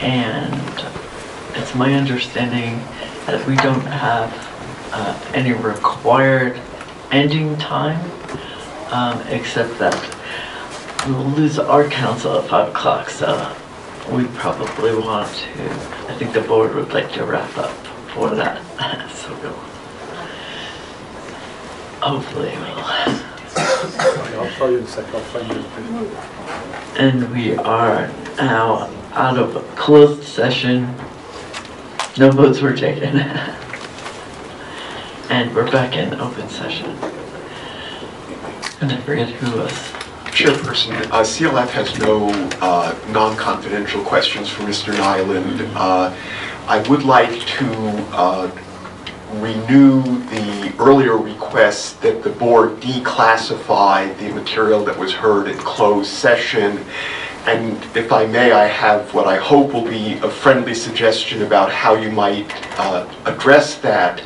And it's my understanding that we don't have any required ending time, except that we'll lose our council at 5 o'clock, so we probably want to, I think the board would like to wrap up for that. So hopefully we'll. I'll tell you in a sec, I'll find you. And we are now out of closed session. No votes were taken. And we're back in open session. And I forget who was. Chairperson, CLF has no non-confidential questions for Mr. Niland. I would like to renew the earlier request that the board declassify the material that was heard in closed session. And if I may, I have what I hope will be a friendly suggestion about how you might address that.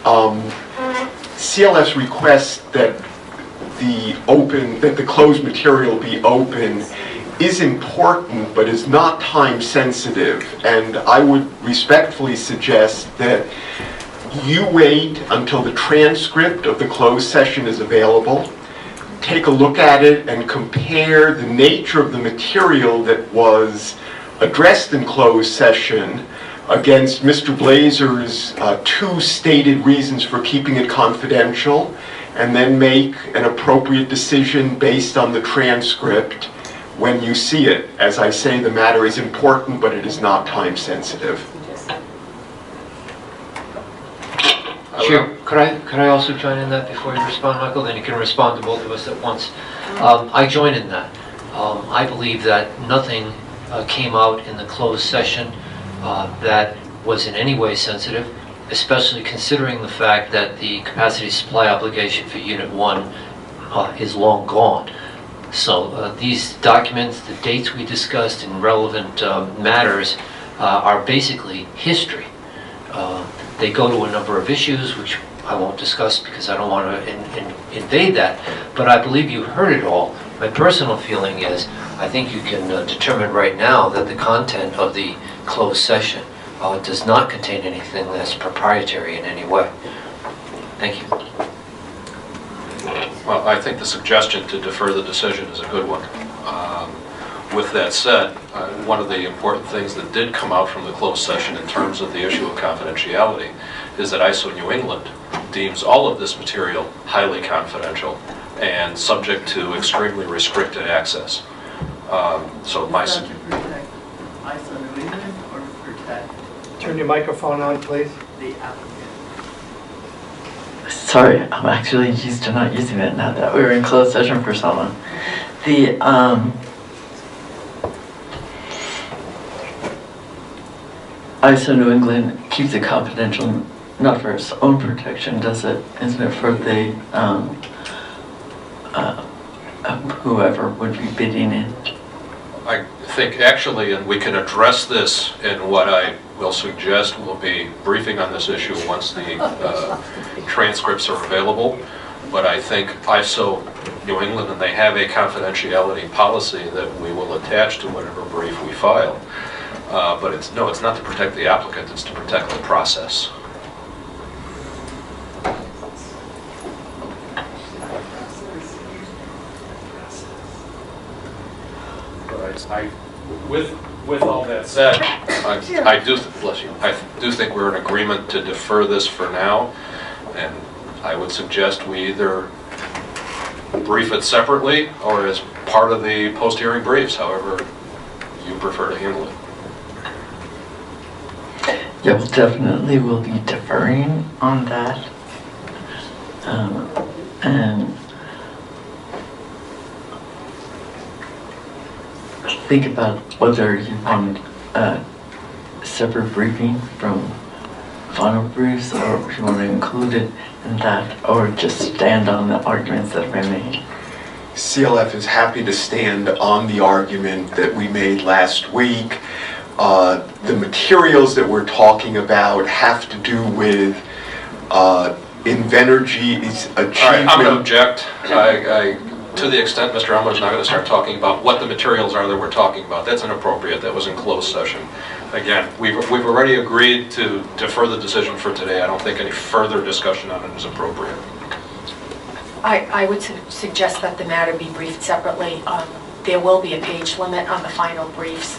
CLF's request that the closed material be open is important, but is not time sensitive. And I would respectfully suggest that you wait until the transcript of the closed session is available, take a look at it and compare the nature of the material that was addressed in closed session against Mr. Blazer's 2 stated reasons for keeping it confidential, and then make an appropriate decision based on the transcript when you see it. As I say, the matter is important, but it is not time sensitive. Sure. Could I also join in that before you respond, Michael? Then you can respond to both of us at once. I join in that. I believe that nothing came out in the closed session that was in any way sensitive, especially considering the fact that the capacity supply obligation for Unit 1 is long gone. So these documents, the dates we discussed in relevant matters are basically history. They go to a number of issues, which I won't discuss because I don't want to invade that, but I believe you heard it all. My personal feeling is, I think you can determine right now that the content of the closed session does not contain anything that's proprietary in any way. Thank you. Well, I think the suggestion to defer the decision is a good one. With that said, one of the important things that did come out from the closed session in terms of the issue of confidentiality is that ISO New England deems all of this material highly confidential and subject to extremely restricted access. So my ISO New England or protect Turn your microphone on, please. the applicant? Sorry, I'm actually used to not using it now that we were in closed session for so long. The ISO New England keeps it confidential, not for its own protection, does it? Isn't it for the whoever would be bidding in? I think actually, and we can address this in what I will suggest will be briefing on this issue once the transcripts are available. But I think ISO New England, and they have a confidentiality policy that we will attach to whatever brief we file. But it's not to protect the applicant, it's to protect the process. With all that said, I do think we're in agreement to defer this for now, and I would suggest we either brief it separately or as part of the post-hearing briefs, however you prefer to handle it. Yeah, well, definitely we'll be deferring on that. And think about whether you want a separate briefing from final briefs, or if you want to include it in that, or just stand on the arguments that have been made. CLF is happy to stand on the argument that we made last week. The materials that we're talking about have to do with Invenergy's achievement. All right, I'm going to object. to the extent Mr. Elmer is not going to start talking about what the materials are that we're talking about, that's inappropriate. That was in closed session. Again, we've already agreed to defer the decision for today. I don't think any further discussion on it is appropriate. I would suggest that the matter be briefed separately. There will be a page limit on the final briefs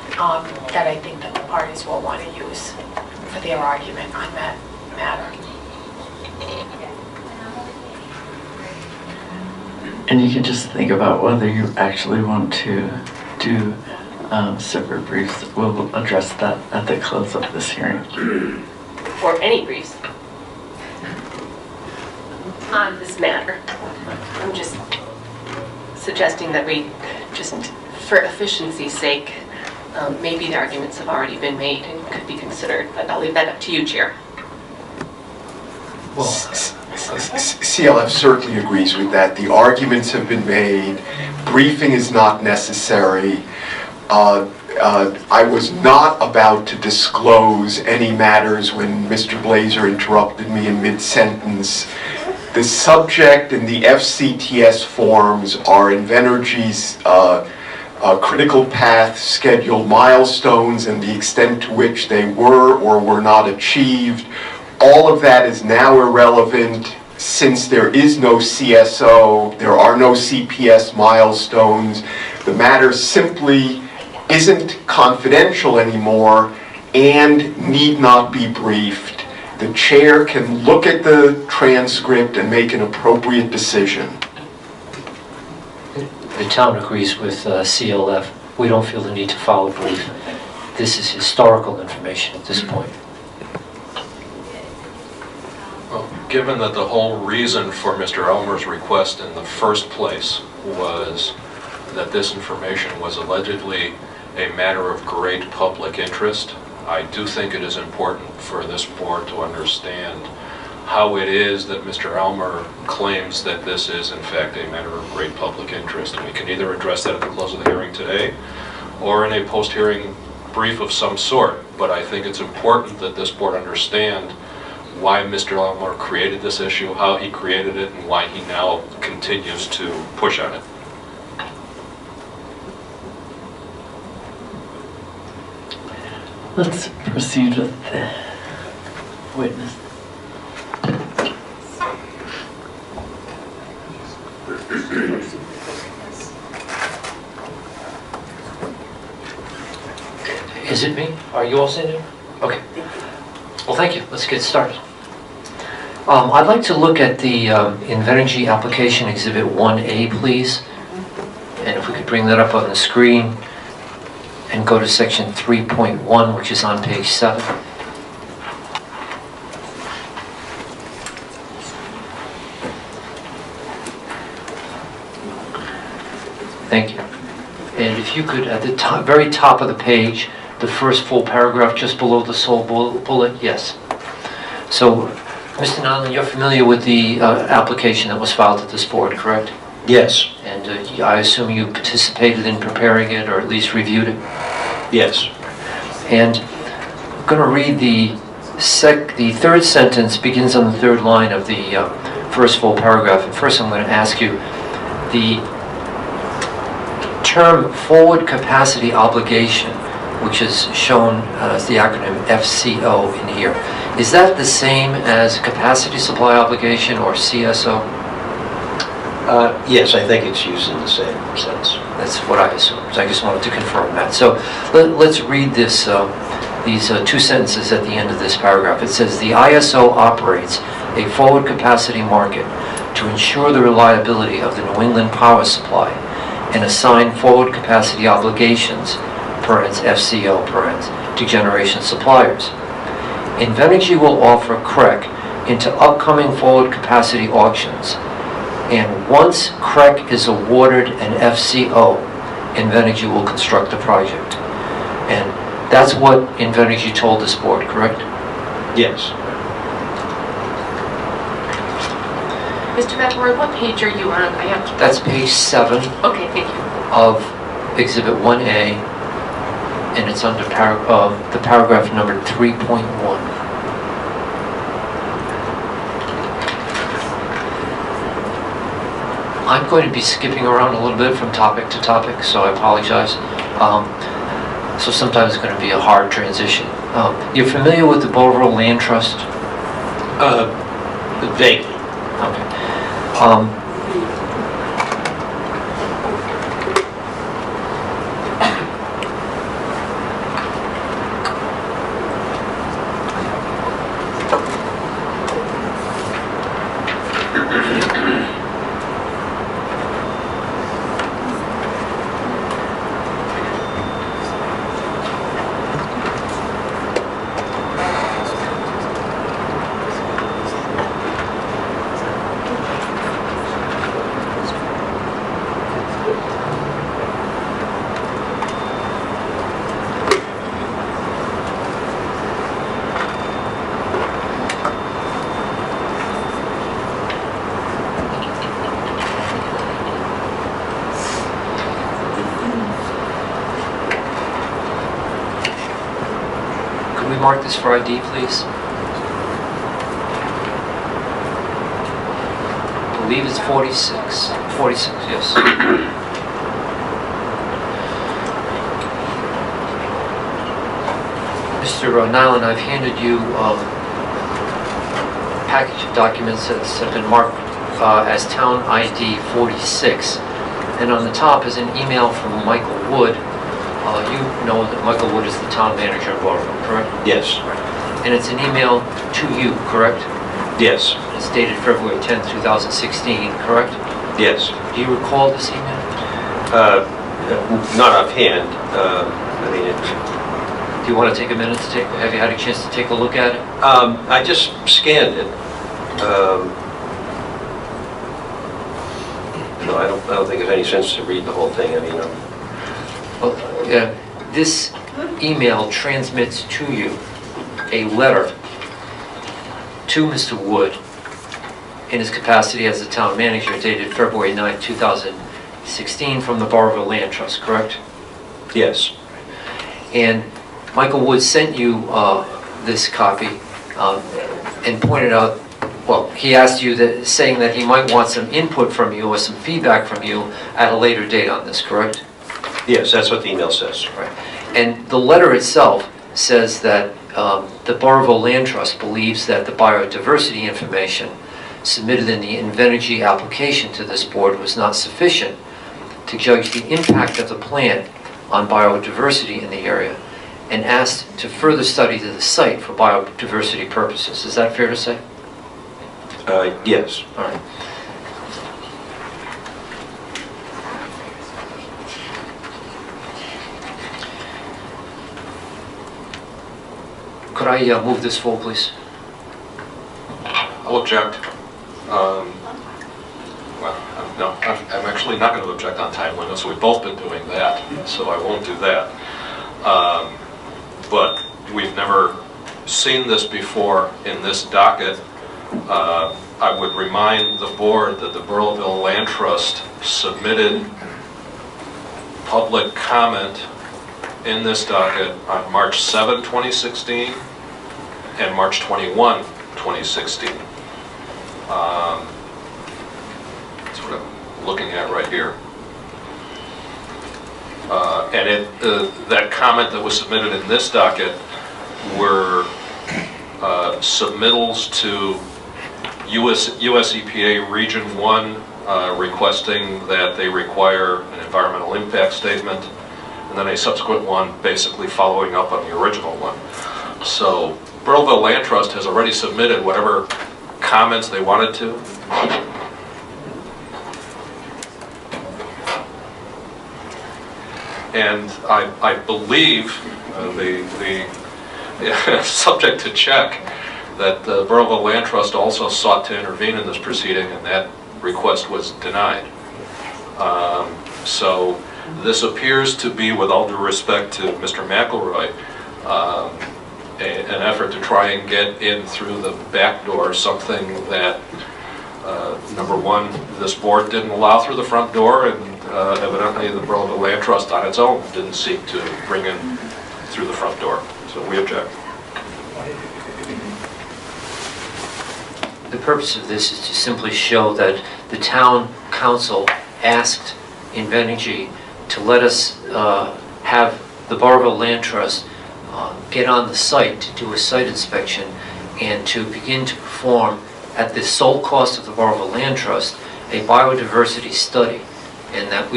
that I think that the parties will want to use for their argument on that matter. And you can just think about whether you actually want to do separate briefs. We'll address that at the close of this hearing. Or any briefs on this matter. I'm just suggesting that we just, for efficiency's sake, maybe the arguments have already been made and could be considered, but I'll leave that up to you, Chair. Well, CLF certainly agrees with that. The arguments have been made. Briefing is not necessary. I was not about to disclose any matters when Mr. Blazer interrupted me in mid-sentence. The subject and the FCTS forms are Invenergy's critical path schedule milestones and the extent to which they were or were not achieved. All of that is now irrelevant since there is no CSO, there are no CPS milestones. The matter simply isn't confidential anymore and need not be briefed. The chair can look at the transcript and make an appropriate decision. the town agrees with CLF. We don't feel the need to file a brief. This is historical information at this point. Well, given that the whole reason for Mr. Elmer's request in the first place was that this information was allegedly a matter of great public interest, I do think it is important for this board to understand how it is that Mr. Elmer claims that this is in fact a matter of great public interest. And we can either address that at the close of the hearing today or in a post-hearing brief of some sort. But I think it's important that this board understand why Mr. Elmer created this issue, how he created it, and why he now continues to push on it. Let's proceed with the witness. Is it me? Are you all sitting? Okay. Well, thank you. Let's get started. I'd like to look at the Invenergy Application Exhibit 1A, please. And if we could bring that up on the screen and go to section 3.1, which is on page 7. Thank you. And if you could, at the top, very top of the page, the first full paragraph just below the sole bullet, yes. So, Mr. Niland, you're familiar with the application that was filed at this board, correct? Yes. And I assume you participated in preparing it, or at least reviewed it? Yes. And I'm going to read the third sentence, begins on the third line of the first full paragraph. And first I'm going to ask you, the term forward capacity obligation, which is shown as the acronym FCO in here, is that the same as capacity supply obligation or CSO? Yes, I think it's used in the same sense. That's what I assumed. So I just wanted to confirm that. So let's read this, these two sentences at the end of this paragraph. It says, the ISO operates a forward capacity market to ensure the reliability of the New England power supply and assign forward capacity obligations, parens FCO, parens, to generation suppliers. Invenergy will offer CREC into upcoming forward capacity auctions, and once CREC is awarded an FCO, Invenergy will construct the project. And that's what Invenergy told this board, correct? Yes. Mr. McElroy, what page are you on? That's page 7 Okay, thank you. of Exhibit 1A, and it's under the paragraph number 3.1. I'm going to be skipping around a little bit from topic to topic, so I apologize. So sometimes it's going to be a hard transition. You're familiar with the Barrington Land Trust? Vaguely. Okay. Can we mark this for ID, please? I believe it's 46. 46, yes. Mr. Niland, I've handed you a package of documents that have been marked as Town ID 46. And on the top is an email from Michael Wood. You know that Michael Wood is the town manager of Barrington, correct? Yes. And it's an email to you, correct? Yes. It's dated February 10th, 2016, correct? Yes. Do you recall this email? Not offhand. I mean, Do you want to take a minute to have you had a chance to take a look at it? I just scanned it. No, I don't think there's any sense to read the whole thing. I mean, Well, this email transmits to you a letter to Mr. Wood in his capacity as the town manager dated February 9th, 2016 from the Barrington Land Trust, correct? yes. And Michael Wood sent you this copy and pointed out, well, he asked you that, saying that he might want some input from you or some feedback from you at a later date on this, correct? Yes, that's what the email says. Right. And the letter itself says that the Barrington Land Trust believes that the biodiversity information submitted in the Invenergy application to this board was not sufficient to judge the impact of the plant on biodiversity in the area, and asked to further study the site for biodiversity purposes. Is that fair to say? Yes. All right. Could I move this forward, please? I'll object. No, I'm actually not going to object on time limits. We've both been doing that, so I won't do that. But we've never seen this before in this docket. I would remind the board that the Barrington Land Trust submitted public comment in this docket on March 7, 2016 and March 21, 2016. That's what I'm looking at right here. And that comment that was submitted in this docket were submittals to US EPA Region 1 requesting that they require an environmental impact statement, and then a subsequent one basically following up on the original one. So Barrington Land Trust has already submitted whatever comments they wanted to. And I believe subject to check, that the Barrington Land Trust also sought to intervene in this proceeding, and that request was denied. So this appears to be, with all due respect to Mr. McElroy, an effort to try and get in through the back door, something that, number one, this board didn't allow through the front door, and evidently the Barrington Land Trust on its own didn't seek to bring in through the front door. So we object. The purpose of this is to simply show that the town council asked Invenergy to let us have the Barrington Land Trust get on the site to do a site inspection and to begin to perform, at the sole cost of the Barrington Land Trust, a biodiversity study, and that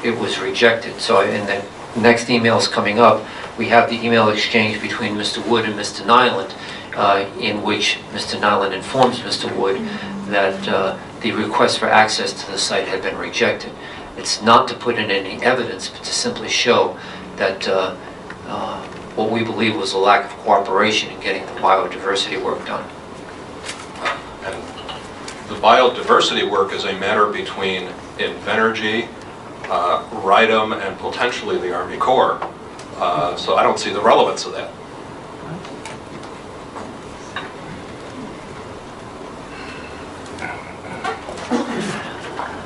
it was rejected. So in the next emails coming up, we have the email exchange between Mr. Wood and Mr. Niland, in which Mr. Niland informs Mr. Wood that the request for access to the site had been rejected. It's not to put in any evidence, but to simply show that what we believe was a lack of cooperation in getting the biodiversity work done. And the biodiversity work is a matter between Invenergy, RIDEM, and potentially the Army Corps. So I don't see the relevance of that.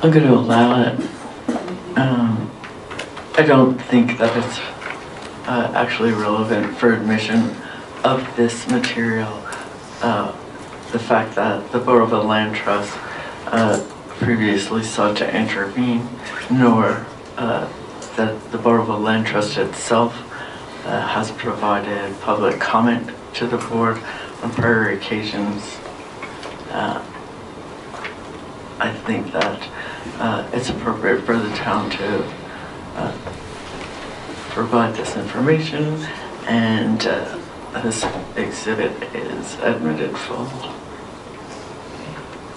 I'm going to allow it. I don't think that it's actually relevant for admission of this material. The fact that the Barrington Land Trust previously sought to intervene, nor that the Barrington Land Trust itself has provided public comment to the board on prior occasions. I think that it's appropriate for the town to provide this information, and this exhibit is admitted full.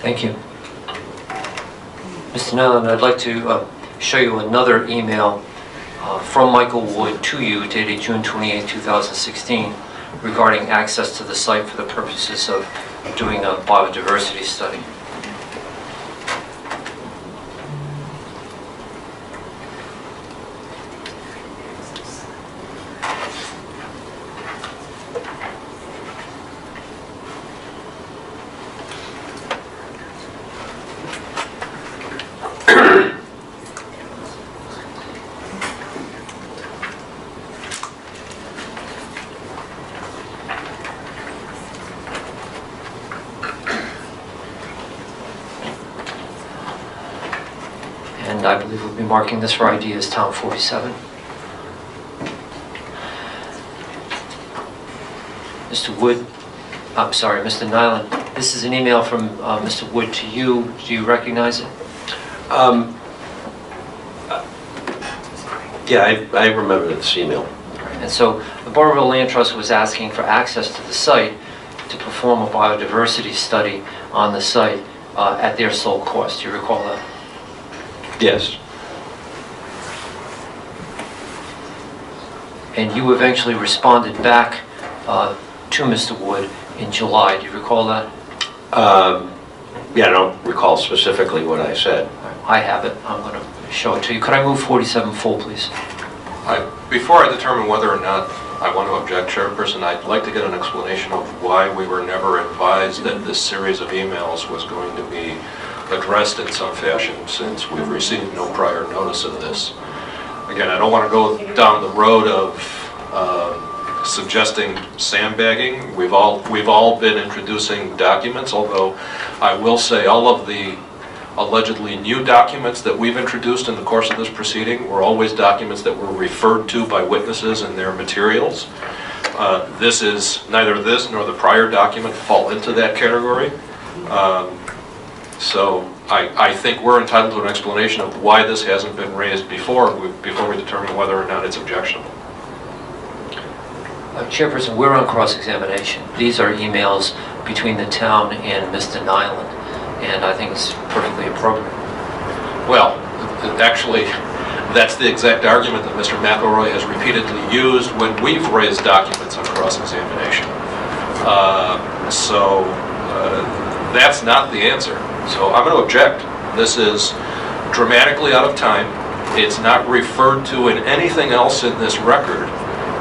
Thank you. Mr. Niland, I'd like to show you another email from Michael Wood to you dated June 28, 2016 regarding access to the site for the purposes of doing a biodiversity study. And I believe we'll be marking this for ID as Town 47. Mr. Wood, I'm sorry, Mr. Niland, this is an email from Mr. Wood to you. Do you recognize it? Yeah, I remember this email. And so the Barrington Land Trust was asking for access to the site to perform a biodiversity study on the site at their sole cost. Do you recall that? Yes. And you eventually responded back to Mr. Wood in July. Do you recall that? Yeah, I don't recall specifically what I said. I have it. I'm going to show it to you. Could I move 47 full, please? Before I determine whether or not I want to object, Chairperson, I'd like to get an explanation of why we were never advised that this series of emails was going to be addressed in some fashion, since we've received no prior notice of this. Again, I don't want to go down the road of suggesting sandbagging. We've all been introducing documents, although I will say all of the allegedly new documents that we've introduced in the course of this proceeding were always documents that were referred to by witnesses in their materials. Neither this nor the prior document fall into that category. So I think we're entitled to an explanation of why this hasn't been raised before we determine whether or not it's objectionable. Chairperson, we're on cross-examination. These are emails between the town and Mr. Niland, and I think it's perfectly appropriate. Well, actually, that's the exact argument that Mr. McElroy has repeatedly used when we've raised documents on cross-examination. That's not the answer. So I'm going to object. This is dramatically out of time. It's not referred to in anything else in this record.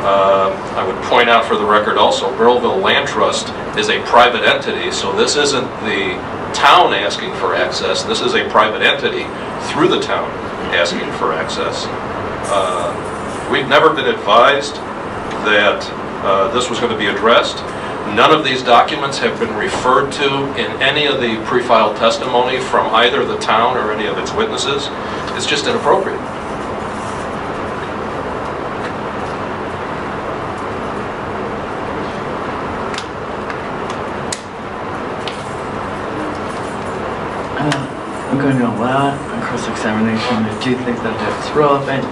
I would point out for the record also, Barrington Land Trust is a private entity, so this isn't the town asking for access. This is a private entity through the town asking for access. We've never been advised that this was going to be addressed. None of these documents have been referred to in any of the pre-filed testimony from either the town or any of its witnesses. It's just inappropriate. I'm going to allow it on cross-examination. I do think that it's relevant,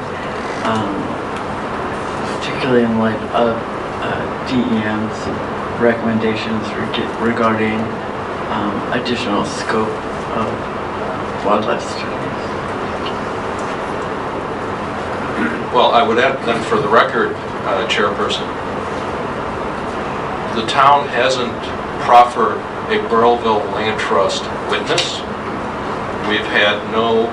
particularly in light of DEM's recommendations regarding additional scope of wildlife studies. Well, I would add then for the record, Chairperson, the town hasn't proffered a Burrillville Land Trust witness. We've had no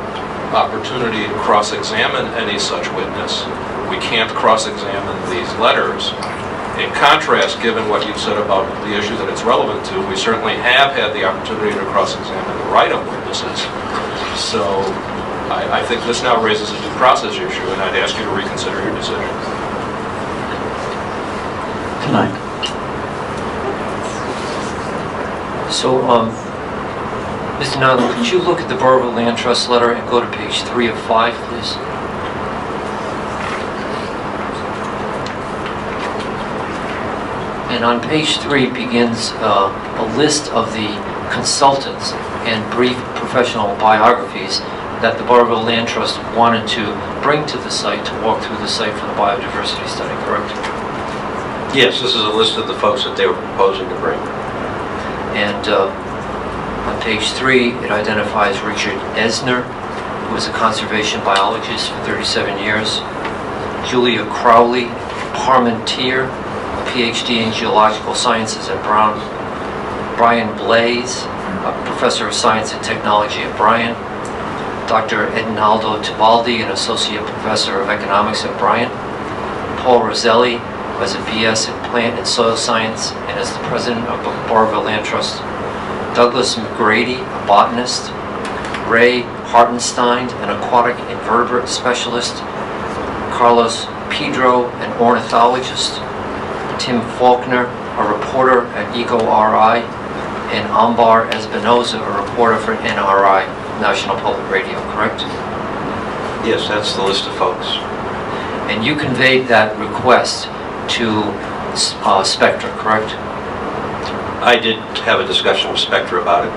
opportunity to cross-examine any such witness. We can't cross-examine these letters. In contrast, given what you've said about the issue that it's relevant to, we certainly have had the opportunity to cross-examine the write-up witnesses. So I think this now raises a due process issue, and I'd ask you to reconsider your decision. Tonight. So, Mr. Niland, could you look at the Burrillville Land Trust letter and go to page 3 of 5, please? And on page 3 begins a list of the consultants and brief professional biographies that the Burrillville Land Trust wanted to bring to the site to walk through the site for the biodiversity study, correct? Yes, this is a list of the folks that they were proposing to bring. And on page 3, it identifies Richard Esner, who was a conservation biologist for 37 years, Julia Crowley Parmentier, a PhD in geological sciences at Brown, Brian Blaze, a professor of science and technology at Bryan, Dr. Edinaldo Tibaldi, an associate professor of economics at Bryan, Paul Roselli, who has a BS in plant and soil science and is the president of the Burrillville Land Trust, Douglas McGrady, a botanist, Ray Hartenstein, an aquatic invertebrate specialist, Carlos Pedro, an ornithologist, Tim Faulkner, a reporter at EcoRI, and Ambar Espinoza, a reporter for NRI, National Public Radio, correct? Yes, that's the list of folks. And you conveyed that request to Spectra, correct? I did have a discussion with Spectra about it.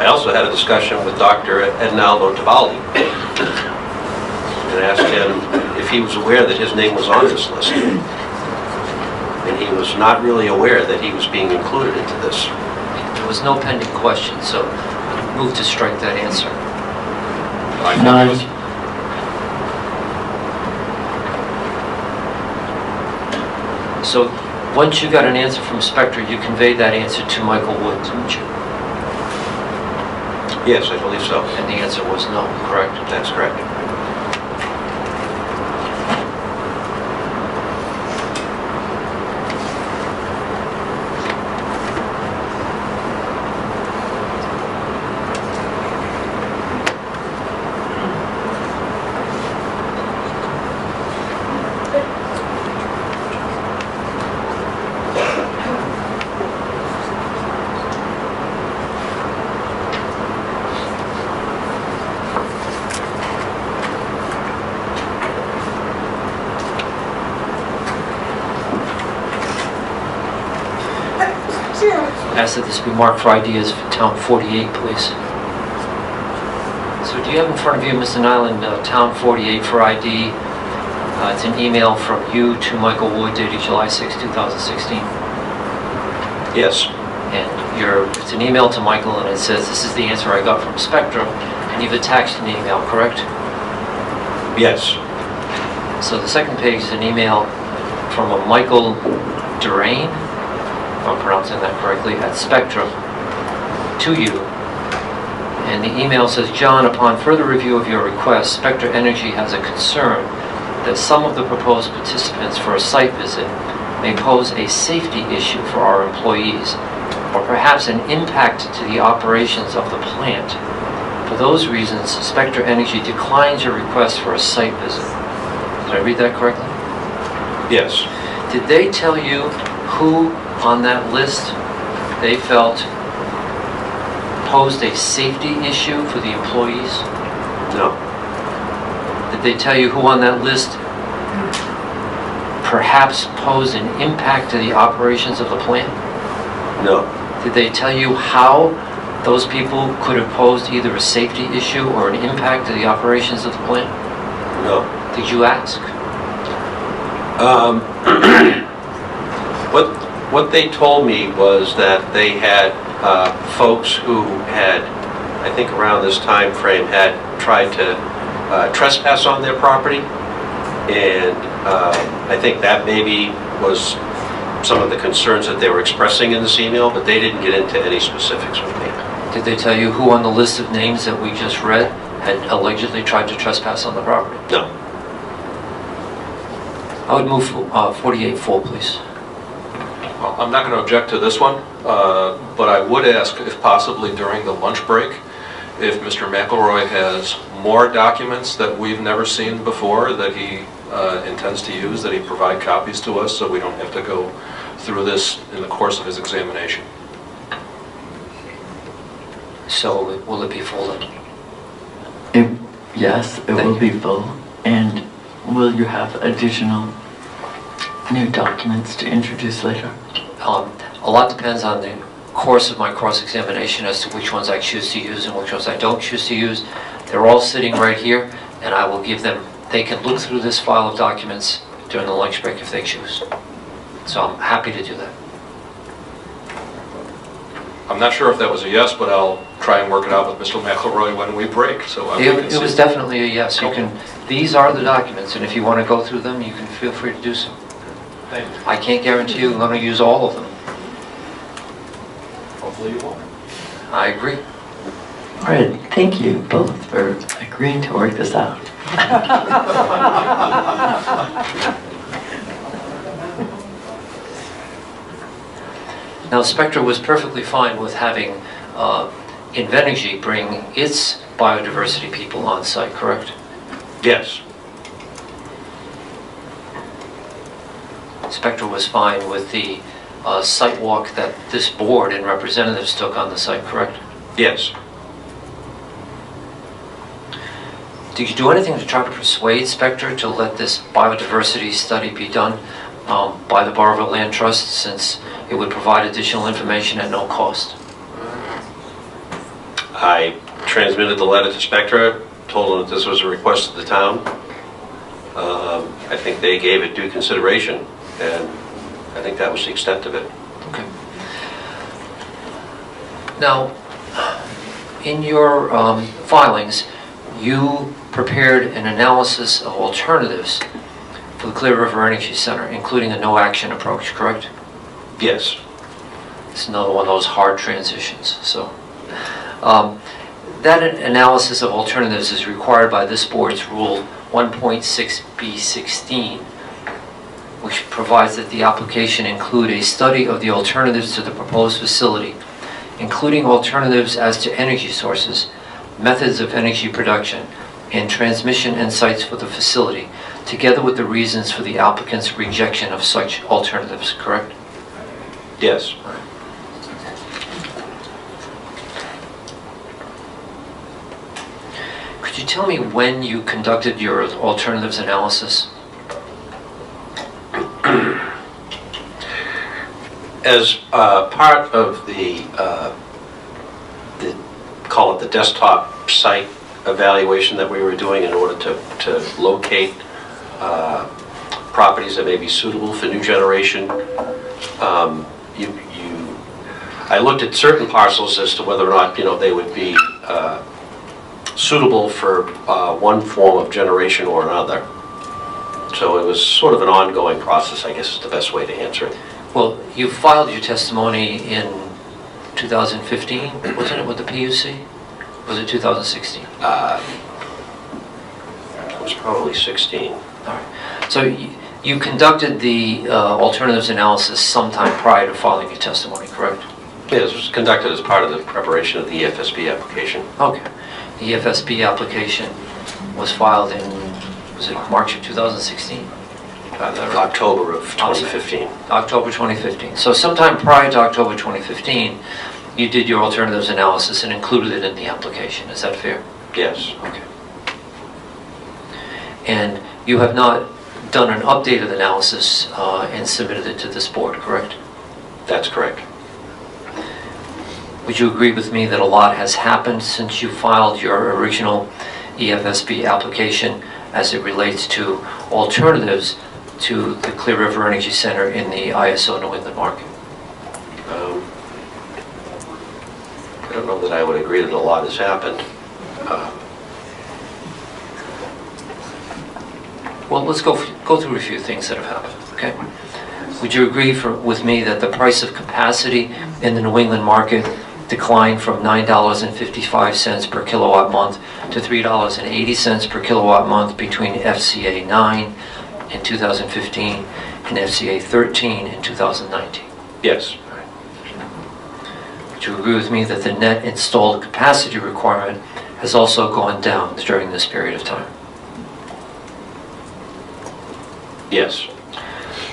I also had a discussion with Dr. Edinaldo Tibaldi and asked him if he was aware that his name was on this list. And he was not really aware that he was being included into this. There was no pending question, so move to strike that answer. None. So once you got an answer from Spectra, you conveyed that answer to Michael Wood, didn't you? Yes, I believe so. And the answer was no, correct? That's correct. Ask that this be marked for ideas for Town 48, please. So do you have in front of you, Mr. Niland, Town 48 for ID? It's an email from you to Michael Wood dated July 6, 2016. Yes. And it's an email to Michael, and it says, this is the answer I got from Spectra, and you've attached an email, correct? Yes. So the second page is an email from a Michael Durain, if I'm pronouncing that correctly, at Spectra, to you. And the email says, John, upon further review of your request, Spectra Energy has a concern that some of the proposed participants for a site visit may pose a safety issue for our employees, or perhaps an impact to the operations of the plant. For those reasons, Spectra Energy declines your request for a site visit. Did I read that correctly? Yes. Did they tell you who on that list they felt posed a safety issue for the employees? No. Did they tell you who on that list perhaps posed an impact to the operations of the plant? No. Did they tell you how those people could have posed either a safety issue or an impact to the operations of the plant? No. Did you ask? What they told me was that they had folks who had, I think around this time frame, had tried to trespass on their property, and I think that maybe was some of the concerns that they were expressing in this email, but they didn't get into any specifics with me. Did they tell you who on the list of names that we just read had allegedly tried to trespass on the property? No. I would move 48 full, please. Well, I'm not going to object to this one, but I would ask if possibly during the lunch break, if Mr. McElroy has more documents that we've never seen before that he intends to use, that he provide copies to us so we don't have to go through this in the course of his examination. So will it be full then? Yes, it will be full. And will you have additional new documents to introduce later? A lot depends on the course of my cross-examination as to which ones I choose to use and which ones I don't choose to use. They're all sitting right here, and I will give them, they can look through this file of documents during the lunch break if they choose. So I'm happy to do that. I'm not sure if that was a yes, but I'll try and work it out with Mr. McElroy when we break. So It was definitely a yes. You can. These are the documents, and if you want to go through them, you can feel free to do so. I can't guarantee you I'm going to use all of them. Hopefully you won't. I agree. All right, thank you both for agreeing to work this out. Now, Spectra was perfectly fine with having Invenergy bring its biodiversity people on site, correct? Yes. Spectra was fine with the site walk that this board and representatives took on the site, correct? Yes. Did you do anything to try to persuade Spectra to let this biodiversity study be done by the Barrington Land Trust, since it would provide additional information at no cost? I transmitted the letter to Spectra, told them that this was a request of the town. I think they gave it due consideration, and I think that was the extent of it. Okay. Now, in your filings, you prepared an analysis of alternatives for the Clear River Energy Center, including a no-action approach, correct? Yes. It's another one of those hard transitions. So, that analysis of alternatives is required by this board's Rule 1.6b16, which provides that the application include a study of the alternatives to the proposed facility, including alternatives as to energy sources, methods of energy production, and transmission and sites for the facility, together with the reasons for the applicant's rejection of such alternatives, correct? Yes. Could you tell me when you conducted your alternatives analysis? As part of the call it the desktop site evaluation that we were doing in order to locate properties that may be suitable for new generation, I looked at certain parcels as to whether or not they would be suitable for one form of generation or another. So it was sort of an ongoing process, I guess is the best way to answer it. Well, you filed your testimony in 2015, wasn't it, with the PUC? Was it 2016? It was probably 16. All right. So you conducted the alternatives analysis sometime prior to filing your testimony, correct? Yeah, this was conducted as part of the preparation of the EFSB application. Okay. The EFSB application was filed in, was it March of 2016? have that right? October of 2015. October 2015. So sometime prior to October 2015, you did your alternatives analysis and included it in the application. Is that fair? Yes. Okay. And you have not done an updated analysis and submitted it to this board, correct? That's correct. Would you agree with me that a lot has happened since you filed your original EFSB application as it relates to alternatives to the Clear River Energy Center in the ISO New England market? I don't know that I would agree that a lot has happened. Well, let's go through a few things that have happened, okay? Would you agree with me that the price of capacity in the New England market declined from $9.55 per kilowatt month to $3.80 per kilowatt month between FCA 9 in 2015 and FCA 13 in 2019? Yes. Would you agree with me that the net installed capacity requirement has also gone down during this period of time? Yes.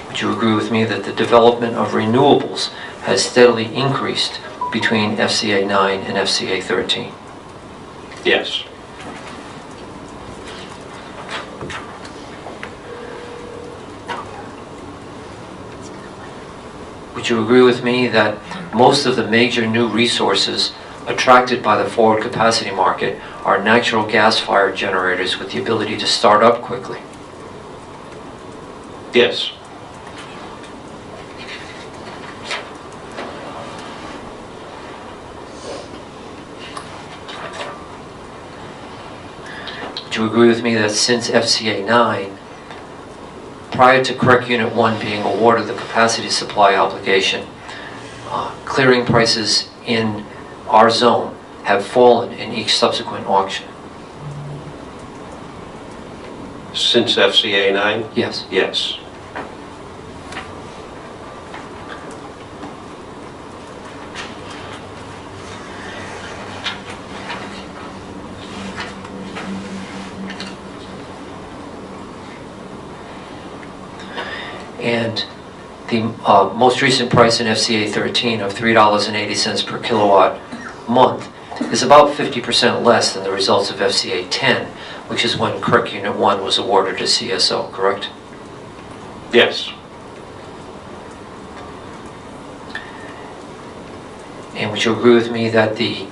Would you agree with me that the development of renewables has steadily increased between FCA 9 and FCA 13? Yes. Would you agree with me that most of the major new resources attracted by the forward capacity market are natural gas-fired generators with the ability to start up quickly? Yes. Would you agree with me that since FCA 9, prior to Correct Unit 1 being awarded the capacity supply obligation, clearing prices in our zone have fallen in each subsequent auction? Since FCA 9? Yes. Yes. And the most recent price in FCA 13 of $3.80 per kilowatt month is about 50% less than the results of FCA 10, which is when Kirk Unit 1 was awarded to CSO, correct? Yes. And would you agree with me that the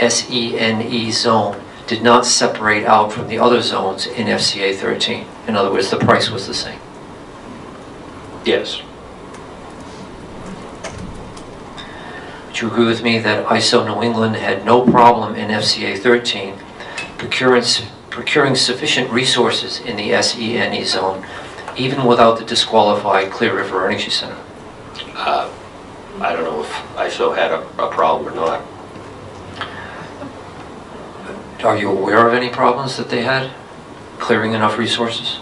SENE zone did not separate out from the other zones in FCA 13? In other words, the price was the same. Yes. Would you agree with me that ISO New England had no problem in FCA 13 procuring sufficient resources in the SENE zone, even without the disqualified Clear River Energy Center? I don't know if ISO had a problem or not. Are you aware of any problems that they had clearing enough resources?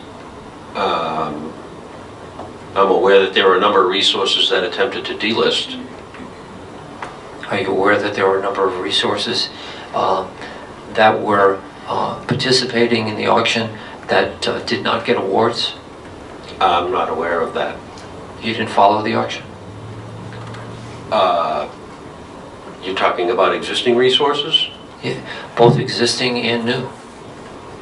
I'm aware that there were a number of resources that attempted to delist. Are you aware that there were a number of resources that were participating in the auction that did not get awards? I'm not aware of that. You didn't follow the auction? You're talking about existing resources? Yeah, both existing and new.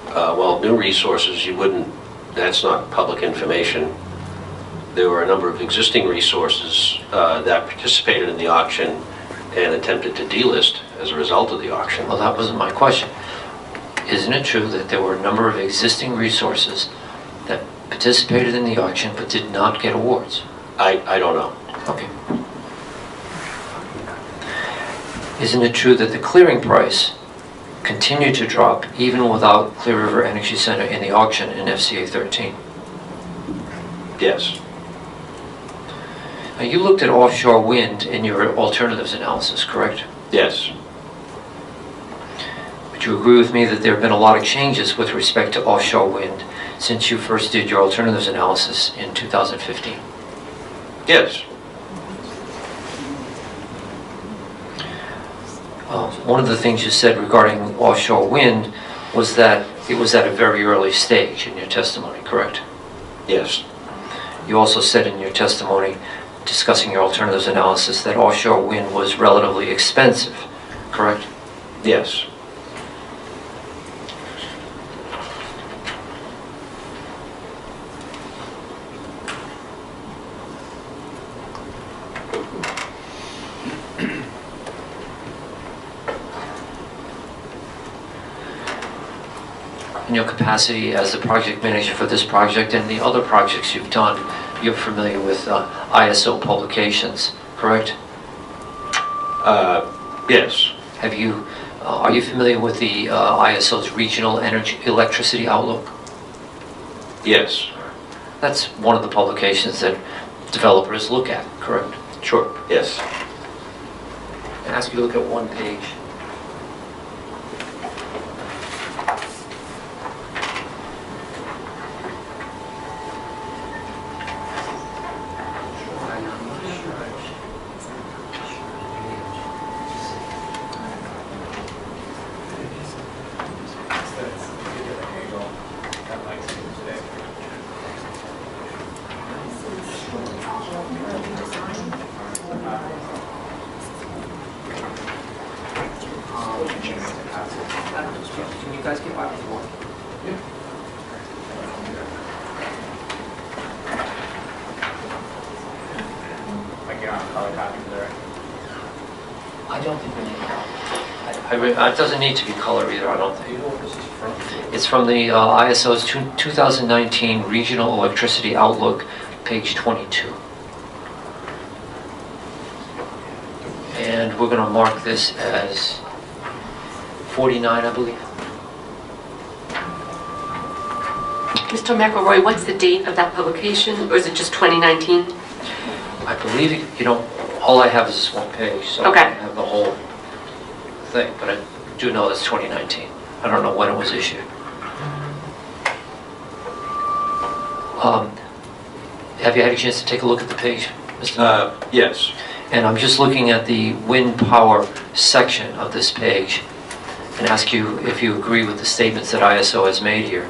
Well, new resources, you wouldn't, that's not public information. There were a number of existing resources that participated in the auction and attempted to delist as a result of the auction. Well, that wasn't my question. Isn't it true that there were a number of existing resources that participated in the auction but did not get awards? I don't know. Okay. Isn't it true that the clearing price continued to drop even without Clear River Energy Center in the auction in FCA 13? Yes. Now, you looked at offshore wind in your alternatives analysis, correct? Yes. Would you agree with me that there have been a lot of changes with respect to offshore wind since you first did your alternatives analysis in 2015? Yes. One of the things you said regarding offshore wind was that it was at a very early stage in your testimony, correct? Yes. You also said in your testimony, discussing your alternatives analysis, that offshore wind was relatively expensive, correct? Yes. In your capacity as the project manager for this project and the other projects you've done, you're familiar with ISO publications, correct? Yes. Are you familiar with the ISO's Regional Energy Electricity Outlook? Yes. That's one of the publications that developers look at, correct? Sure. Yes. I ask you to look at one page. Can you guys get back to work? I don't think we need color. It doesn't need to be color either, I don't think. Do you know what this is from? It's from the ISO's 2019 Regional Electricity Outlook, page 22. And we're going to mark this as 49, I believe. Mr. McElroy, what's the date of that publication, or is it just 2019? I believe, all I have is this one page, so Okay. I don't have the whole thing, but I do know it's 2019. I don't know when it was issued. Have you had a chance to take a look at the page, Mr. Yes. And I'm just looking at the wind power section of this page and ask you if you agree with the statements that ISO has made here.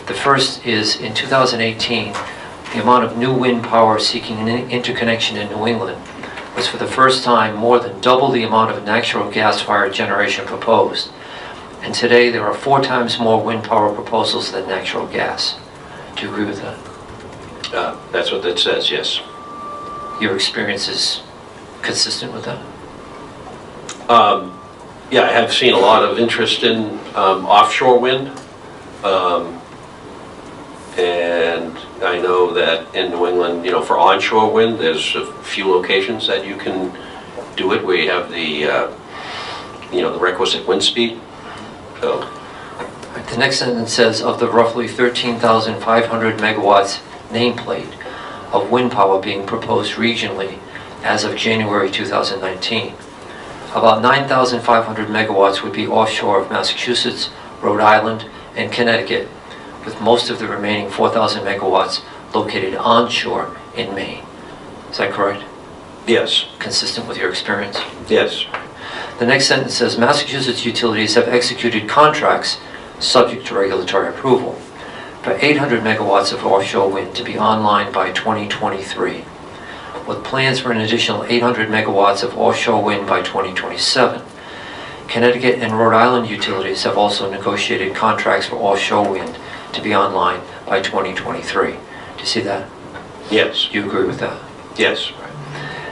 The first is, in 2018, the amount of new wind power seeking an interconnection in New England was for the first time more than double the amount of natural gas-fired generation proposed. And today there are 4 times more wind power proposals than natural gas. Do you agree with that? That's what that says, yes. Your experience is consistent with that? Yeah, I have seen a lot of interest in offshore wind. And I know that in New England, for onshore wind, there's a few locations that you can do it where you have the, the requisite wind speed. So. The next sentence says, of the roughly 13,500 megawatts nameplate of wind power being proposed regionally as of January 2019, about 9,500 megawatts would be offshore of Massachusetts, Rhode Island, and Connecticut, with most of the remaining 4,000 megawatts located onshore in Maine. Is that correct? Yes. Consistent with your experience? Yes. The next sentence says, Massachusetts utilities have executed contracts subject to regulatory approval for 800 megawatts of offshore wind to be online by 2023, with plans for an additional 800 megawatts of offshore wind by 2027. Connecticut and Rhode Island utilities have also negotiated contracts for offshore wind to be online by 2023. Do you see that? Yes. Do you agree with that? Yes.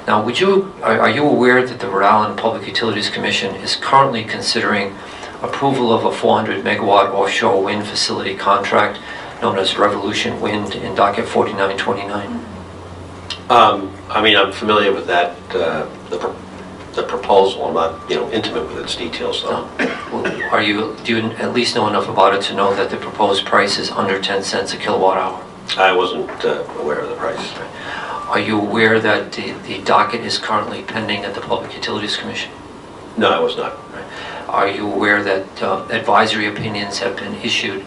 Now, are you aware that the Rhode Island Public Utilities Commission is currently considering approval of a 400 megawatt offshore wind facility contract known as Revolution Wind in docket 4929? I'm familiar with that, the proposal. I'm not, intimate with its details, though. Do you at least know enough about it to know that the proposed price is under 10 cents a kilowatt hour? I wasn't aware of the price. Are you aware that the docket is currently pending at the Public Utilities Commission? No, I was not. Are you aware that advisory opinions have been issued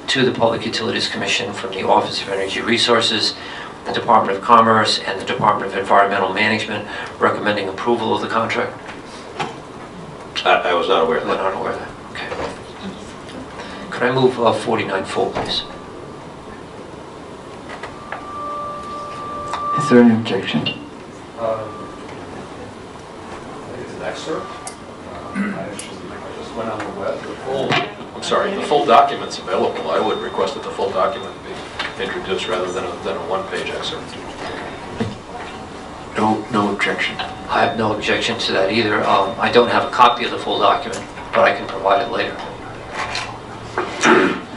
to the Public Utilities Commission from the Office of Energy Resources, the Department of Commerce, and the Department of Environmental Management recommending approval of the contract? I was not aware of You're that. not aware of that? Okay. Could I move 49 full, please? Is there any objection? I think it's an excerpt. I just went on the web. The full document's available. I would request that the full document be introduced rather than a one-page excerpt. No objection. I have no objection to that either. I don't have a copy of the full document, but I can provide it later.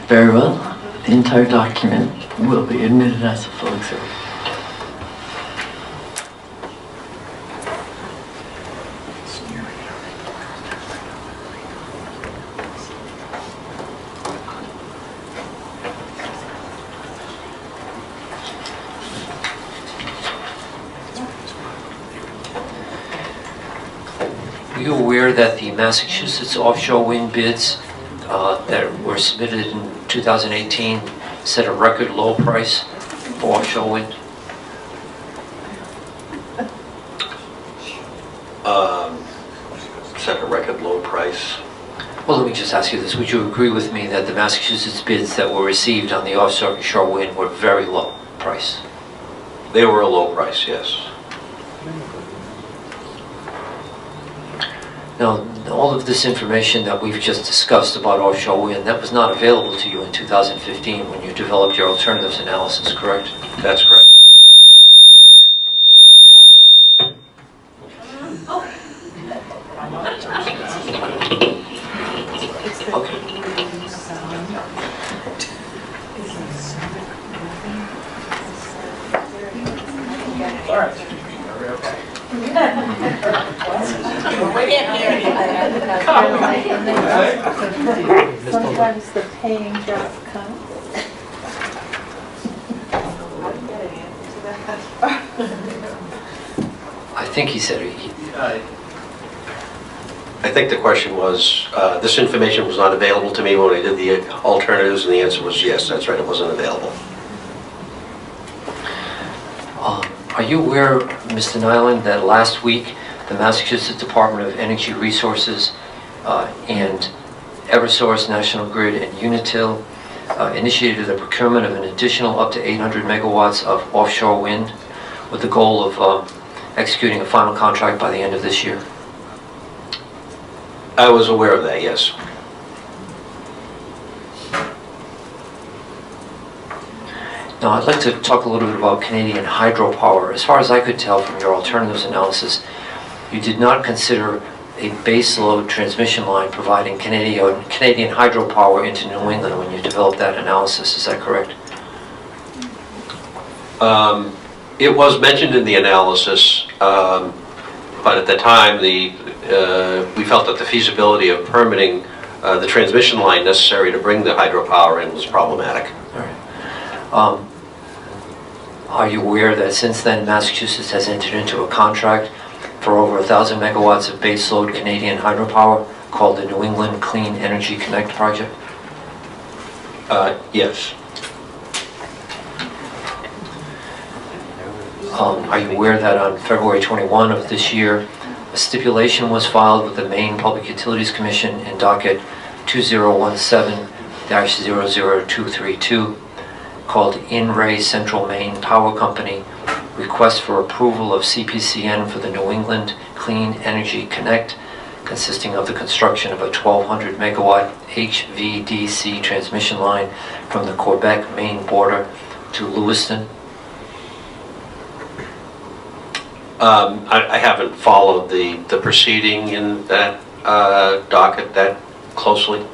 Very well. The entire document will be admitted as a full exhibit. Are you aware that the Massachusetts offshore wind bids that were submitted in 2018 set a record low price for offshore wind? Set a record low price. Well, let me just ask you this. Would you agree with me that the Massachusetts bids that were received on the offshore wind were very low price? They were a low price, yes. Now, all of this information that we've just discussed about offshore wind, that was not available to you in 2015 when you developed your alternatives analysis, correct? That's correct. Sometimes the paying job comes. I think he said I think the question was, this information was not available to me when I did the alternatives, and the answer was yes, that's right, it wasn't available. Are you aware, Mr. Niland, that last week the Massachusetts Department of Energy Resources and Eversource, National Grid, and Unitil initiated a procurement of an additional up to 800 megawatts of offshore wind with the goal of executing a final contract by the end of this year? I was aware of that, yes. Now, I'd like to talk a little bit about Canadian hydropower. As far as I could tell from your alternatives analysis, you did not consider a baseload transmission line providing Canadian hydropower into New England when you developed that analysis. Is that correct? It was mentioned in the analysis, but at the time we felt that the feasibility of permitting the transmission line necessary to bring the hydropower in was problematic. All right. Are you aware that since then Massachusetts has entered into a contract for over 1,000 megawatts of baseload Canadian hydropower called the New England Clean Energy Connect project? Yes. Are you aware that on February 21 of this year, a stipulation was filed with the Maine Public Utilities Commission in docket 2017-00232 called In Re Central Maine Power Company, request for approval of CPCN for the New England Clean Energy Connect, consisting of the construction of a 1,200 megawatt HVDC transmission line from the Quebec Maine border to Lewiston. I haven't followed the proceeding in that docket that closely.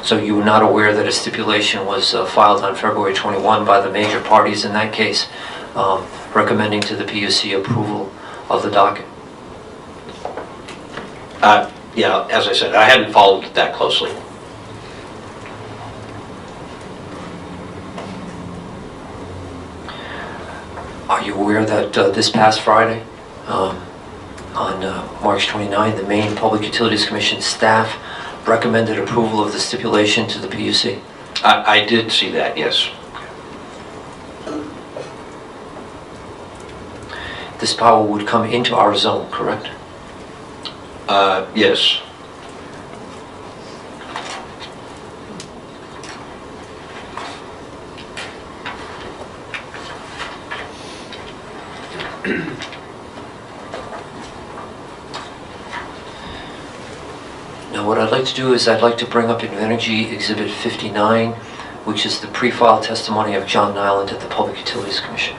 So you were not aware that a stipulation was filed on February 21 by the major parties in that case, recommending to the PUC approval of the docket? Yeah, as I said, I hadn't followed it that closely. Are you aware that this past Friday, on March 29, the Maine Public Utilities Commission staff recommended approval of the stipulation to the PUC? I did see that, yes. This power would come into our zone, correct? Yes. Now what I'd like to do is I'd like to bring up in Energy Exhibit 59, which is the pre-file testimony of John Niland at the Public Utilities Commission.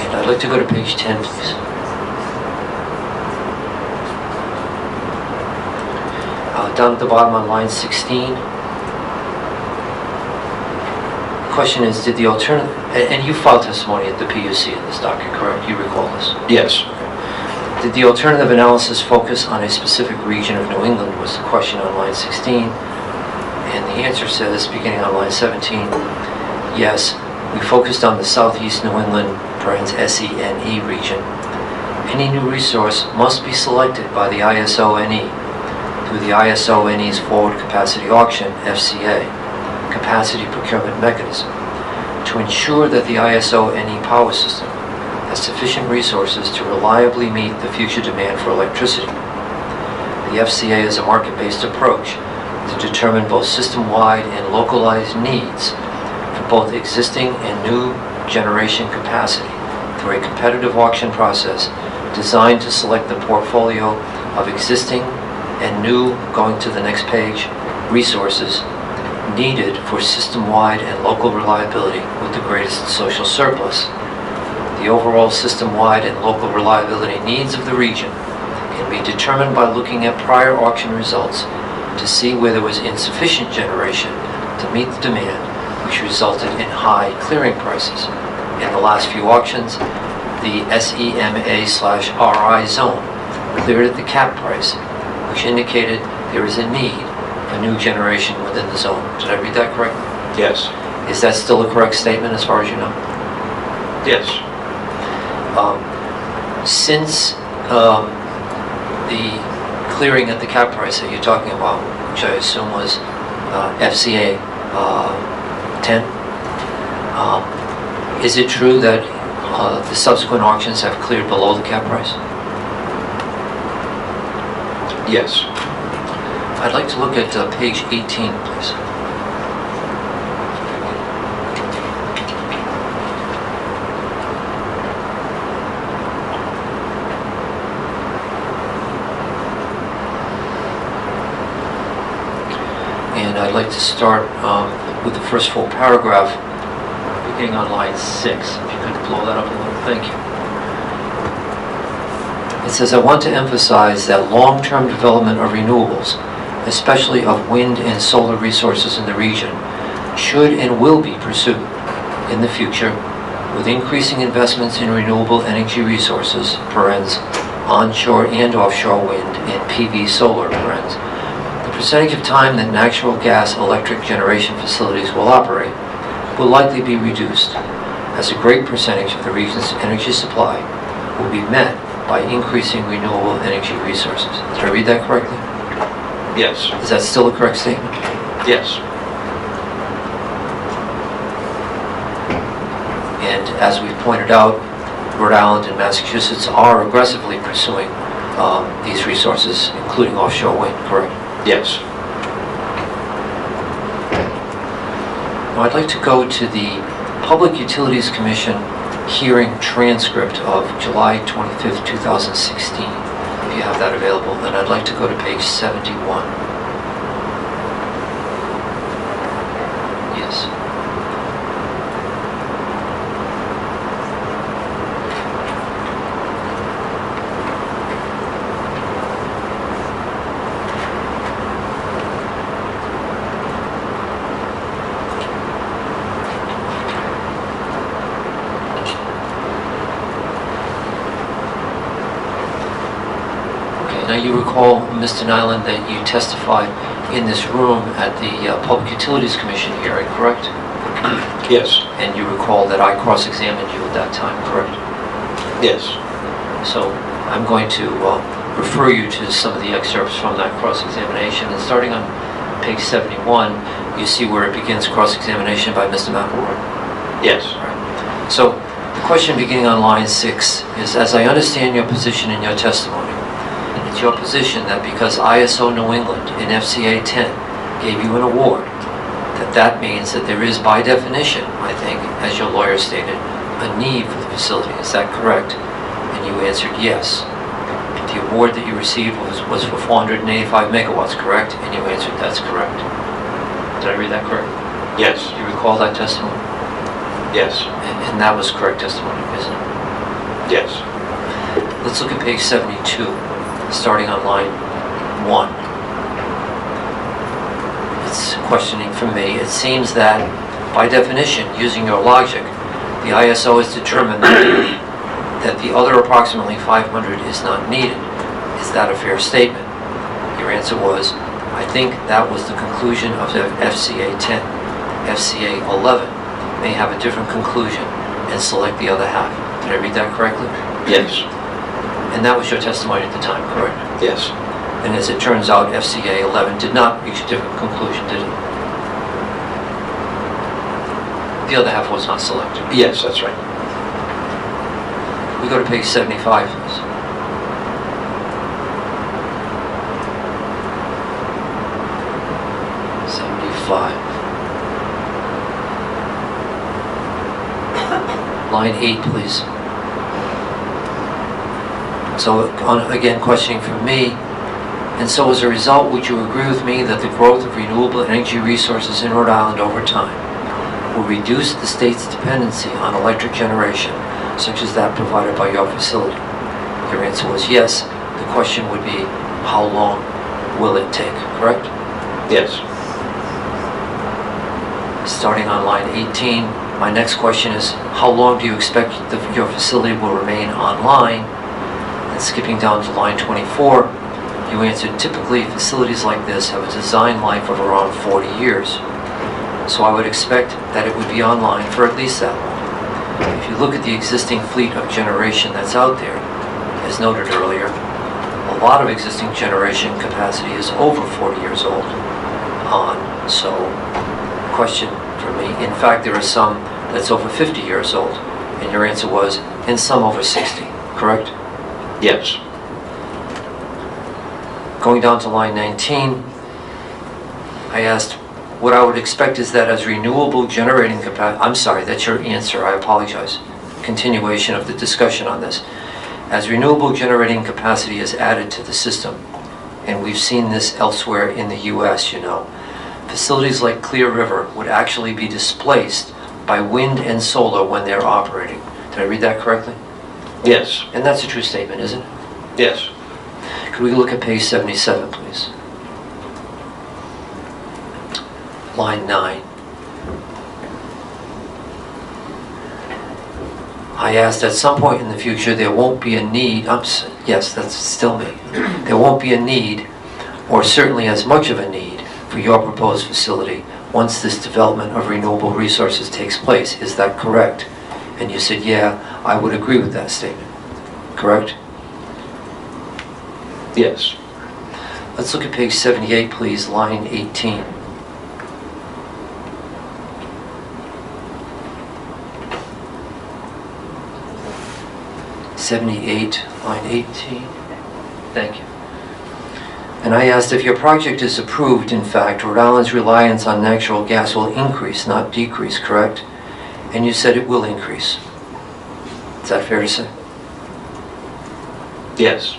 I'd like to go to page 10, please. Down at the bottom on line 16. The question is, did the alternative, and you filed testimony at the PUC in this docket, correct? You recall this? Yes. Did the alternative analysis focus on a specific region of New England was the question on line 16. And the answer says, beginning on line 17, yes, we focused on the southeast New England SENE region. Any new resource must be selected by the ISONE through the ISONE's Forward Capacity Auction, FCA, capacity procurement mechanism to ensure that the ISONE power system has sufficient resources to reliably meet the future demand for electricity. The FCA is a market-based approach to determine both system-wide and localized needs for both existing and new generation capacity through a competitive auction process designed to select the portfolio of existing and new, going to the next page, resources needed for system-wide and local reliability with the greatest social surplus. The overall system-wide and local reliability needs of the region can be determined by looking at prior auction results to see where there was insufficient generation to meet the demand, which resulted in high clearing prices. In the last few auctions, the SEMA/RI zone cleared at the cap price, which indicated there is a need for new generation within the zone. Did I read that correctly? Yes. Is that still a correct statement as far as you know? Yes. Since the clearing at the cap price that you're talking about, which I assume was FCA 10, is it true that the subsequent auctions have cleared below the cap price? Yes. I'd like to look at page 18, please. And I'd like to start with the first full paragraph, beginning on line 6. If you could blow that up a little, thank you. It says, I want to emphasize that long-term development of renewables, especially of wind and solar resources in the region, should and will be pursued in the future with increasing investments in renewable energy resources, onshore and offshore wind, and PV solar, the percentage of time that natural gas electric generation facilities will operate will likely be reduced, as a great percentage of the region's energy supply will be met by increasing renewable energy resources. Did I read that correctly? Yes. Is that still a correct statement? Yes. And as we've pointed out, Rhode Island and Massachusetts are aggressively pursuing these resources, including offshore wind, correct? Yes. Now I'd like to go to the Public Utilities Commission hearing transcript of July 25th, 2016, if you have that available, and I'd like to go to page 71. Yes. Now you recall, Mr. Niland, that you testified in this room at the Public Utilities Commission hearing, correct? Yes. And you recall that I cross-examined you at that time, correct? Yes. So I'm going to refer you to some of the excerpts from that cross-examination. And starting on page 71, you see where it begins cross-examination by Mr. McElroy. Yes. So the question beginning on line 6 is, as I understand your position in your testimony, it's your position that because ISO New England in FCA 10 gave you an award, that means that there is, by definition, I think, as your lawyer stated, a need for the facility. Is that correct? And you answered yes. The award that you received was for 485 megawatts, correct? And you answered that's correct. Did I read that correct? Yes. Do you recall that testimony? Yes. And that was correct testimony, isn't it? Yes. Let's look at page 72, starting on line 1. It's questioning from me. It seems that, by definition, using your logic, the ISO has determined that the other approximately 500 is not needed. Is that a fair statement? Your answer was, I think that was the conclusion of the FCA 10. FCA 11 may have a different conclusion and select the other half. Did I read that correctly? Yes. And that was your testimony at the time, correct? Yes. And as it turns out, FCA 11 did not reach a different conclusion, did it? The other half was not selected. Yes, that's right. We go to page 75, please. Line 8, please. So, again, questioning from me. And so, as a result, would you agree with me that the growth of renewable energy resources in Rhode Island over time will reduce the state's dependency on electric generation, such as that provided by your facility? Your answer was yes. The question would be, how long will it take, correct? Yes. Starting on line 18, my next question is, how long do you expect your facility will remain online? And skipping down to line 24, you answered, typically facilities like this have a design life of around 40 years. So I would expect that it would be online for at least that long. If you look at the existing fleet of generation that's out there, as noted earlier, a lot of existing generation capacity is over 40 years old on. So, question for me, in fact there are some that's over 50 years old, and your answer was, and some over 60, correct? Yes. Going down to line 19, I asked, what I would expect is that as renewable generating capacity, I'm sorry, that's your answer, I apologize. Continuation of the discussion on this. As renewable generating capacity is added to the system, and we've seen this elsewhere in the US, you know, facilities like Clear River would actually be displaced by wind and solar when they're operating. Did I read that correctly? Yes. And that's a true statement, isn't it? Yes. Could we look at page 77, please? Line 9. I asked, at some point in the future there won't be a need, yes, that's still me, there won't be a need, or certainly as much of a need, for your proposed facility once this development of renewable resources takes place. Is that correct? And you said, yeah, I would agree with that statement. Correct? Yes. Let's look at page 78, please, line 18. Line 18. Thank you. And I asked, if your project is approved, in fact, Rhode Island's reliance on natural gas will increase, not decrease, correct? And you said it will increase. Is that fair to say? Yes.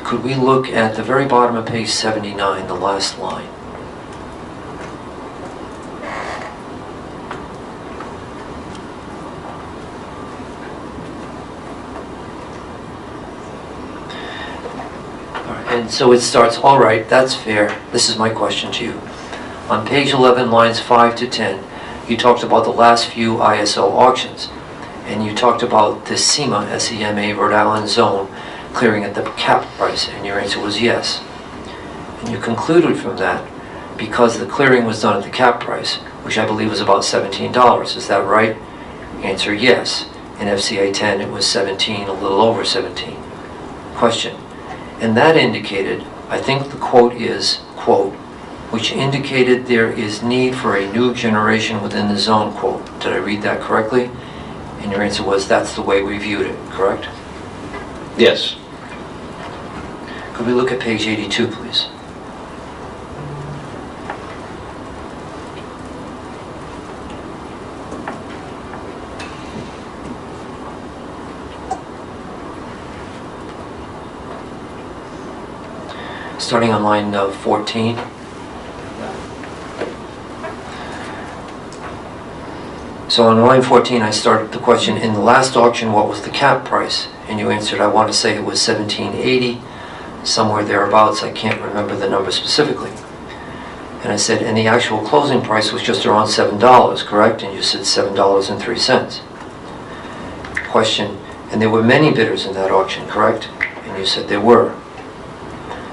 Could we look at the very bottom of page 79, the last line? And so it starts, all right, that's fair. This is my question to you. On page 11, lines 5 to 10, you talked about the last few ISO auctions. And you talked about the SEMA, S-E-M-A, Rhode Island zone, clearing at the cap price. And your answer was yes. And you concluded from that, because the clearing was done at the cap price, which I believe was about $17. Is that right? Answer, yes. In FCA 10, it was 17, a little over 17. Question. And that indicated, I think the quote is, quote, which indicated there is need for a new generation within the zone, quote. Did I read that correctly? And your answer was, that's the way we viewed it, correct? Yes. Could we look at page 82, please? Starting on line 14. So on line 14, I started the question, in the last auction, what was the cap price? And you answered, I want to say it was $17.80, somewhere thereabouts. I can't remember the number specifically. And I said, and the actual closing price was just around $7, correct? And you said $7.03. Question, and there were many bidders in that auction, correct? And you said there were.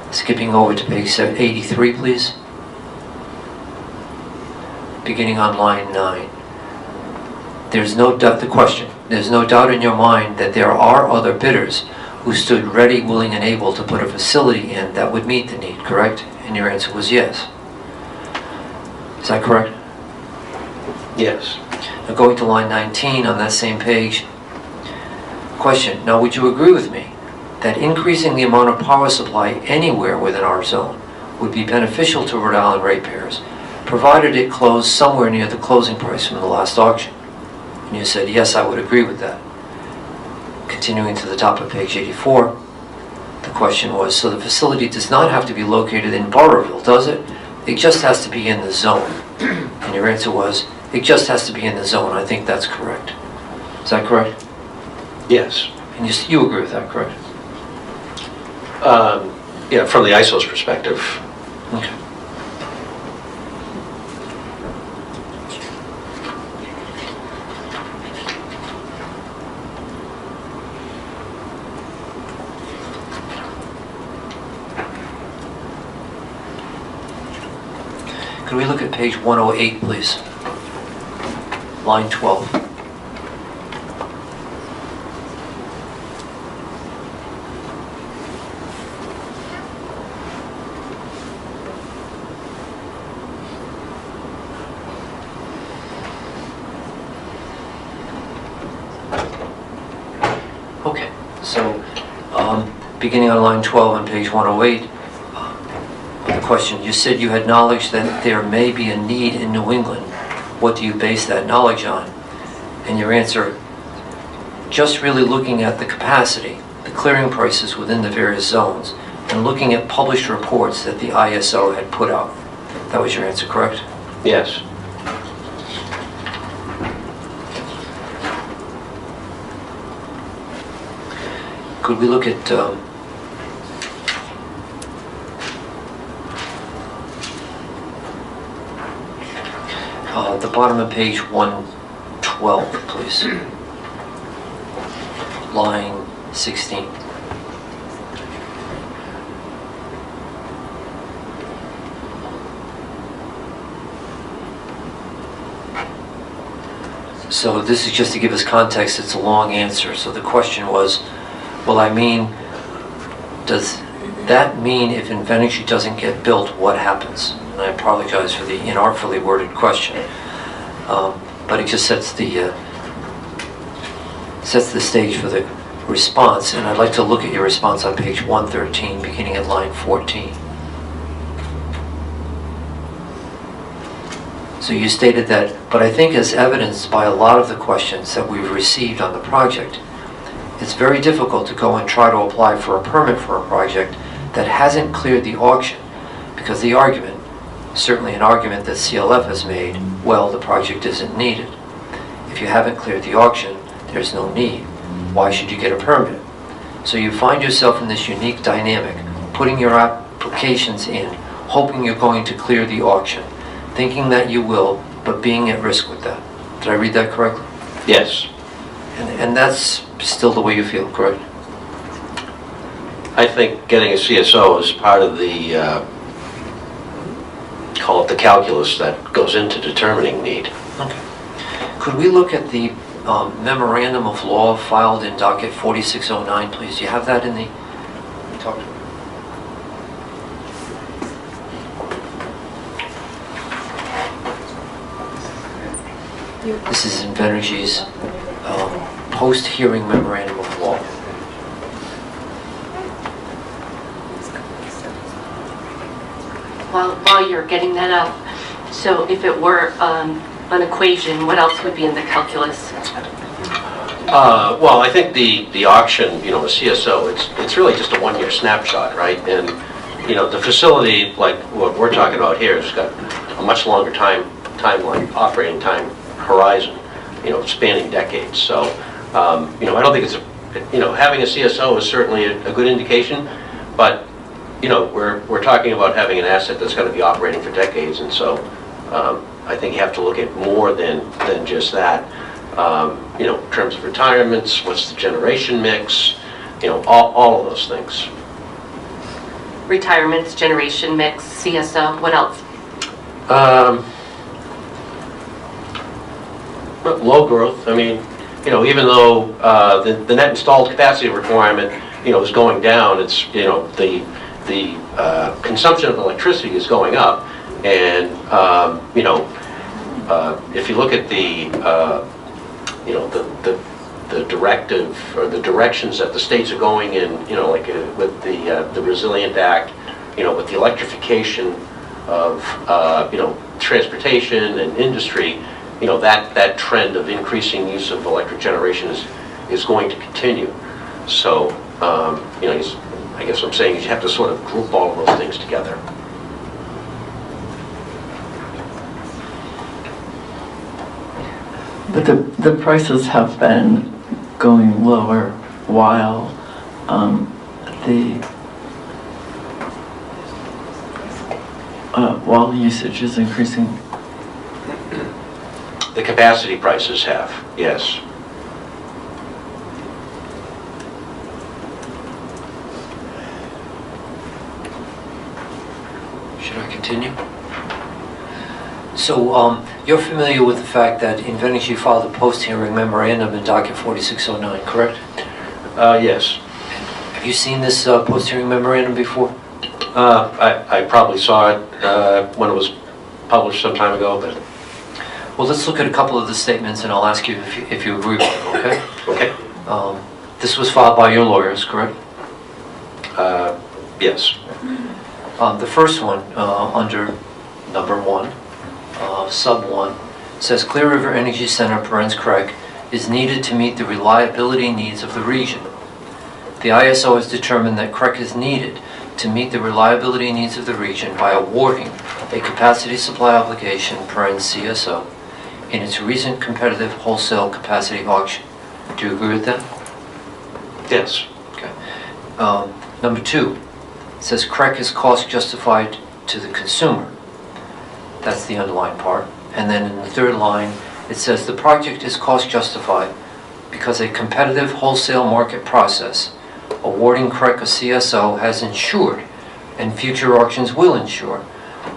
Skipping over to page 83, please. Beginning on line 9. There's no doubt, the question, there's no doubt in your mind that there are other bidders who stood ready, willing, and able to put a facility in that would meet the need, correct? And your answer was yes. Is that correct? Yes. Now going to line 19 on that same page. Question, now would you agree with me that increasing the amount of power supply anywhere within our zone would be beneficial to Rhode Island ratepayers, provided it closed somewhere near the closing price from the last auction? And you said, yes, I would agree with that. Continuing to the top of page 84, the question was, so the facility does not have to be located in Burrillville, does it? It just has to be in the zone. And your answer was, it just has to be in the zone. I think that's correct. Is that correct? Yes. And you agree with that, correct? Yeah, from the ISO's perspective. Okay. Could we look at page 108, please? Line 12. Okay, so beginning on line 12 on page 108, the question, you said you had knowledge that there may be a need in New England. What do you base that knowledge on? And your answer, just really looking at the capacity, the clearing prices within the various zones, and looking at published reports that the ISO had put out. That was your answer, correct? Yes. Could we look at the bottom of page 112, please? Line 16. So this is just to give us context. It's a long answer. So the question was, well, I mean, does that mean if Invenergy doesn't get built, what happens? And I apologize for the inartfully worded question, but it just sets the stage for the response. And I'd like to look at your response on page 113, beginning at line 14. So you stated that, but I think as evidenced by a lot of the questions that we've received on the project, it's very difficult to go and try to apply for a permit for a project that hasn't cleared the auction, because the argument, certainly an argument that CLF has made, well, the project isn't needed. If you haven't cleared the auction, there's no need. Why should you get a permit? So you find yourself in this unique dynamic, putting your applications in, hoping you're going to clear the auction, thinking that you will, but being at risk with that. Did I read that correctly? Yes. And that's still the way you feel, correct? I think getting a CSO is part of the, call it the calculus that goes into determining need. Okay. Could we look at the memorandum of law filed in docket 4609, please? Do you have that in the talk to him. This is Invenergy's post-hearing memorandum of law. While you're getting that up, so if it were an equation, what else would be in the calculus? Well, I think the auction, you know, the CSO, it's really just a one-year snapshot, right? And, you know, the facility, like what we're talking about here, has got a much longer timeline, operating time horizon, you know, spanning decades. So, you know, I don't think it's, you know, having a CSO is certainly a good indication, but, you know, we're talking about having an asset that's going to be operating for decades, and so I think you have to look at more than just that. You know, in terms of retirements, what's the generation mix, you know, all of those things. Retirements, generation mix, CSO, what else? Low growth. I mean, you know, even though the net installed capacity requirement, you know, is going down, it's, you know, the consumption of electricity is going up, and you know, if you look at the you know, the directive or the directions that the states are going in, you know, like with the Resilient Act, you know, with the electrification of you know, transportation and industry, you know, that trend of increasing use of electric generation is going to continue. So you know, I guess what I'm saying is you have to sort of group all of those things together. But the prices have been going lower while while usage is increasing. The capacity prices have, yes. Should I continue? So you're familiar with the fact that Invenergy filed a post-hearing memorandum in docket 4609, correct? Yes. Have you seen this post-hearing memorandum before? I probably saw it when it was published some time ago, but... Well, let's look at a couple of the statements and I'll ask you if you agree with them, okay? Okay. This was filed by your lawyers, correct? Yes. The first one, under number 1, sub 1, says Clear River Energy Center, Crec, is needed to meet the reliability needs of the region. The ISO has determined that Crec is needed to meet the reliability needs of the region by awarding a capacity supply obligation, CSO, in its recent competitive wholesale capacity auction. Do you agree with that? Yes. Okay. Number 2, says Crec is cost justified to the consumer. That's the underlined part. And then in the third line, it says the project is cost justified because a competitive wholesale market process awarding Crec a CSO has ensured, and future auctions will ensure,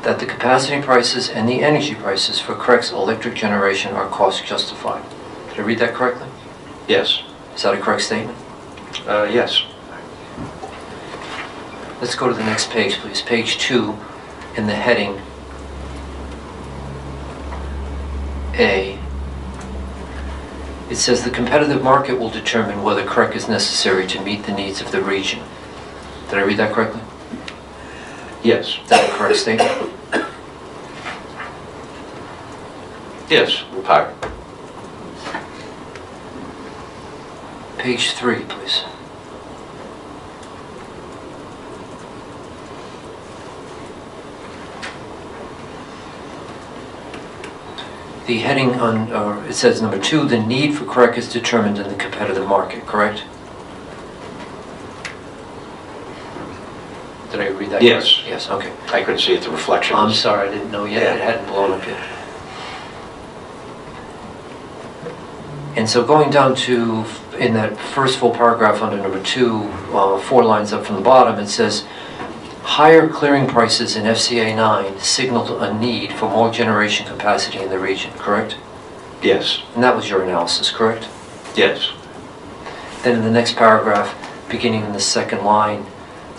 that the capacity prices and the energy prices for Crec's electric generation are cost justified. Did I read that correctly? Yes. Is that a correct statement? Yes. Let's go to the next page, please. Page 2, in the heading A. It says the competitive market will determine whether Crec is necessary to meet the needs of the region. Did I read that correctly? Yes. Is that a correct statement? Yes, in part. Page 3, please. The heading on, it says number 2, the need for Crec is determined in the competitive market, correct? Did I read that? Yes. Correct? Yes, okay. I couldn't see it, the reflection. I'm sorry, I didn't know yet. Yeah. It hadn't blown up yet. And so going down to, in that first full paragraph under number 2, 4 lines up from the bottom, it says, higher clearing prices in FCA 9 signaled a need for more generation capacity in the region, correct? Yes. And that was your analysis, correct? Yes. Then in the next paragraph, beginning in the second line,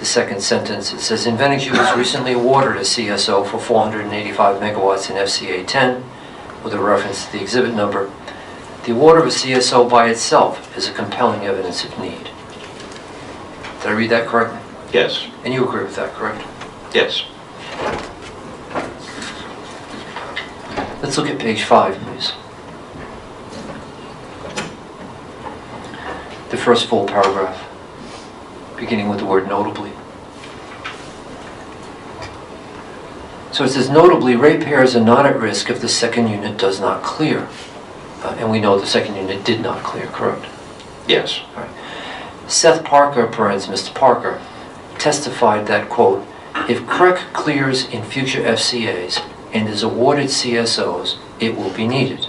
the second sentence. It says, Invenergy was recently awarded a CSO for 485 megawatts in FCA 10, with a reference to the exhibit number. The award of a CSO by itself is a compelling evidence of need. Did I read that correctly? Yes. And you agree with that, correct? Yes. Let's look at page 5, please. The first full paragraph, beginning with the word notably. So it says, notably, ratepayers are not at risk if the second unit does not clear. And we know the second unit did not clear, correct? Yes. All right. Seth Parker, parents Mr. Parker, testified that, quote, if CREC clears in future FCAs and is awarded CSOs, it will be needed.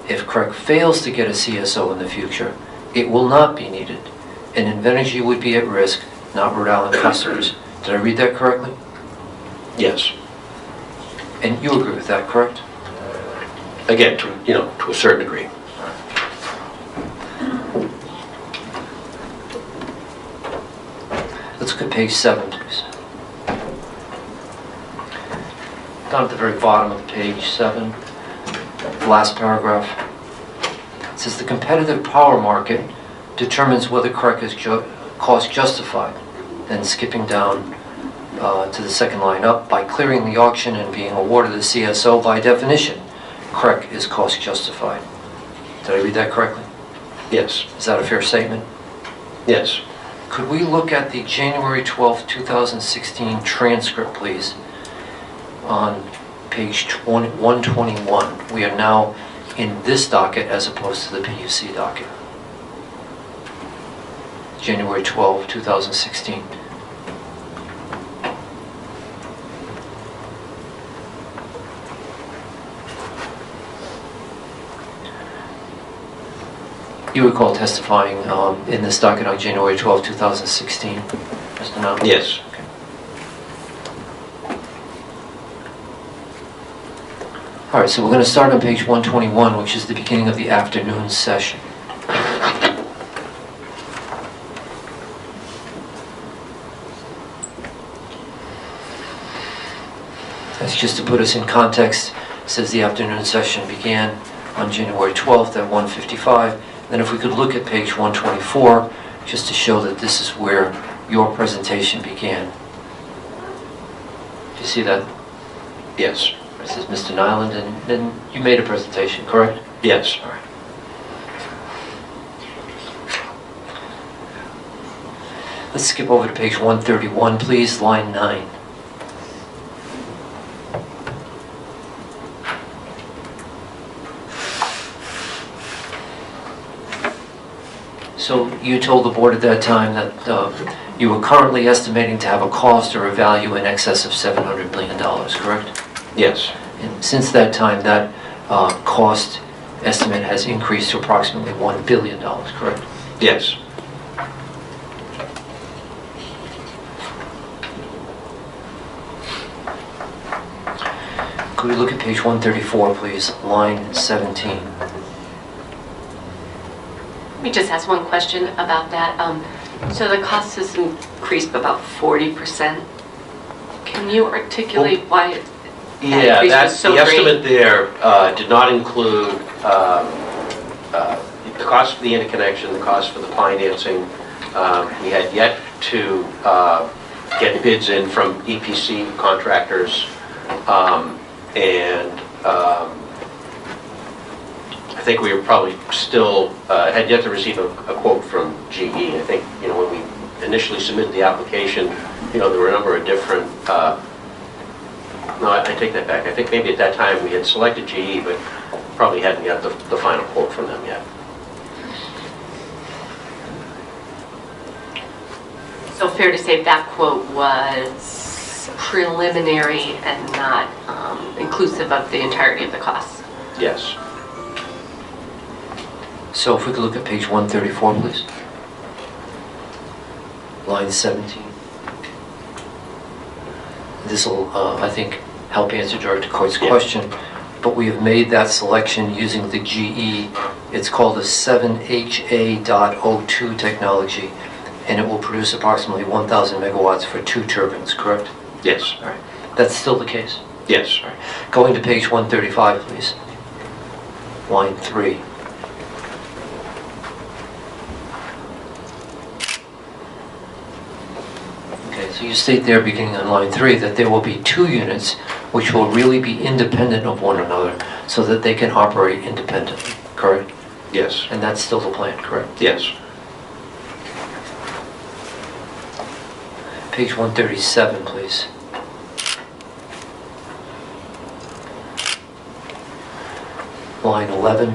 If CREC fails to get a CSO in the future, it will not be needed, and Invenergy would be at risk, not Rhode Island customers. Did I read that correctly? Yes. And you agree with that, correct? Again, to a certain degree. Let's look at page 7, please. Down at the very bottom of page 7, the last paragraph. It says the competitive power market determines whether CREC is cost justified. Then skipping down to the second line up, by clearing the auction and being awarded the CSO, by definition, CREC is cost justified. Did I read that correctly? Yes. Is that a fair statement? Yes. Could we look at the January 12, 2016 transcript, please, on page 121. We are now in this docket as opposed to the PUC docket. January 12, 2016. You recall testifying in this docket on January 12, 2016, Mr. Niland? Yes. Okay. All right, so we're going to start on page 121, which is the beginning of the afternoon session. That's just to put us in context. It says the afternoon session began on January 12th at 1:55. Then if we could look at page 124, just to show that this is where your presentation began. Do you see that? Yes. It says Mr. Niland, and then you made a presentation, correct? Yes. All right. Let's skip over to page 131, please, line 9. So you told the board at that time that you were currently estimating to have a cost or a value in excess of $700 million, correct? Yes. And since that time, that cost estimate has increased to approximately $1 billion, correct? Yes. Could we look at page 134, please, line 17? Let me just ask one question about that. So the cost has increased by about 40%. Can you articulate why it Yeah, increase that, was so the great? estimate there did not include the cost for the interconnection, the cost for the financing. We had yet to get bids in from EPC contractors, and I think we were probably still, had yet to receive a quote from GE. I think, when we initially submitted the application, there were a number of different, no, I take that back. I think maybe at that time we had selected GE, but probably hadn't got the final quote from them yet. So fair to say that quote was preliminary and not inclusive of the entirety of the costs? Yes. So if we could look at page 134, please. Line 17. This will, I think, help answer Director Coyte's question, but we have made that selection using the GE. It's called a 7HA.02 technology. and it will produce approximately 1,000 megawatts for 2 turbines, correct? Yes, All right. That's still the case? yes. All right. Going to page 135, please. Line 3. Okay, so you state there, beginning on line 3, that there will be 2 units which will really be independent of one another so that they can operate independently, correct? Yes, And that's still the plan, correct? yes. Page 137, please. Line 11.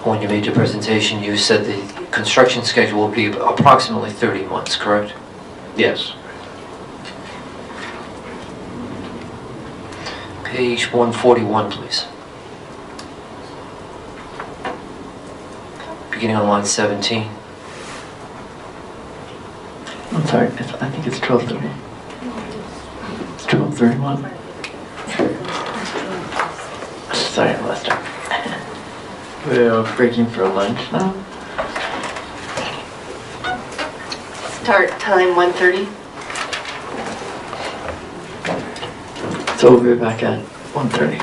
When you made your presentation, you said the construction schedule will be approximately 30 months, correct? Yes. Page 141, please. Beginning on line 17. I'm sorry, I think it's 12:30. It's 12:31. Sorry, Lester. We're breaking for lunch now. Start time 1:30. So we'll be back at 1:30.